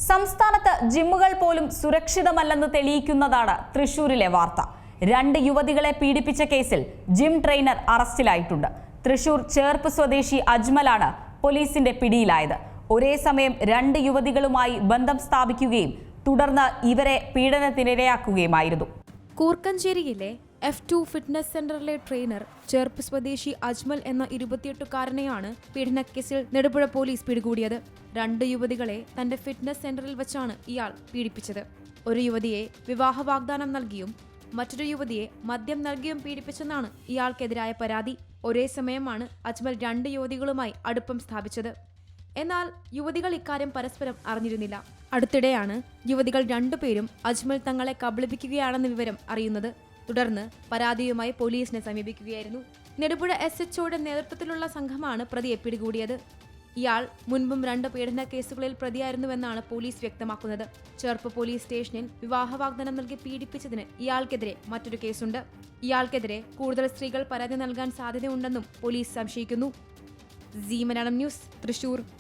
സംസ്ഥാനത്ത് ജിമ്മുകൾ പോലും സുരക്ഷിതമല്ലെന്ന് തെളിയിക്കുന്നതാണ് തൃശൂരിലെ വാർത്ത. 2 യുവതികളെ പീഡിപ്പിച്ച കേസിൽ ജിം ട്രെയിനർ അറസ്റ്റിലായിട്ടുണ്ട്. തൃശൂർ ചേർപ്പ് സ്വദേശി അജ്മലാണ് പോലീസിന്റെ പിടിയിലായത്. ഒരേ സമയം 2 യുവതികളുമായി ബന്ധം സ്ഥാപിക്കുകയും തുടർന്ന് ഇവരെ പീഡനത്തിനിരയാക്കുകയുമായിരുന്നു. കൂർക്കഞ്ചേരിയിലെ F2 ഫിറ്റ്നസ് സെന്ററിലെ ട്രെയിനർ ചേർപ്പ് സ്വദേശി അജ്മൽ എന്ന 28-കാരനെയാണ് പീഡനക്കേസിൽ നെടുപുഴ പോലീസ് പിടികൂടിയത്. 2 യുവതികളെ തന്റെ ഫിറ്റ്നസ് സെന്ററിൽ വെച്ചാണ് ഇയാൾ പീഡിപ്പിച്ചത്. ഒരു യുവതിയെ വിവാഹ വാഗ്ദാനം നൽകിയും മറ്റൊരു യുവതിയെ മദ്യം നൽകിയും പീഡിപ്പിച്ചെന്നാണ് ഇയാൾക്കെതിരായ പരാതി. ഒരേ സമയമാണ് അജ്മൽ 2 യുവതികളുമായി അടുപ്പം സ്ഥാപിച്ചത്. എന്നാൽ യുവതികൾ ഇക്കാര്യം പരസ്പരം അറിഞ്ഞിരുന്നില്ല. അടുത്തിടെയാണ് യുവതികൾ 2 പേരും അജ്മൽ തങ്ങളെ കബളിപ്പിക്കുകയാണെന്ന വിവരം അറിയുന്നത്. തുടർന്ന് പരാതിയുമായി പോലീസിനെ സമീപിക്കുകയായിരുന്നു. നെടുപുഴ SHOയുടെ നേതൃത്വത്തിലുള്ള സംഘമാണ് പ്രതിയെ പിടികൂടിയത്. ഇയാൾ മുൻപും 2 പീഡന കേസുകളിൽ പ്രതിയായിരുന്നുവെന്നാണ് പോലീസ് വ്യക്തമാക്കുന്നത്. ചേർപ്പ് പോലീസ് സ്റ്റേഷനിൽ വിവാഹ വാഗ്ദാനം നൽകി പീഡിപ്പിച്ചതിന് ഇയാൾക്കെതിരെ മറ്റൊരു കേസുണ്ട്. ഇയാൾക്കെതിരെ കൂടുതൽ സ്ത്രീകൾ പരാതി നൽകാൻ സാധ്യതയുണ്ടെന്നും പോലീസ് സംശയിക്കുന്നു. C Malayalam news, Thrissur.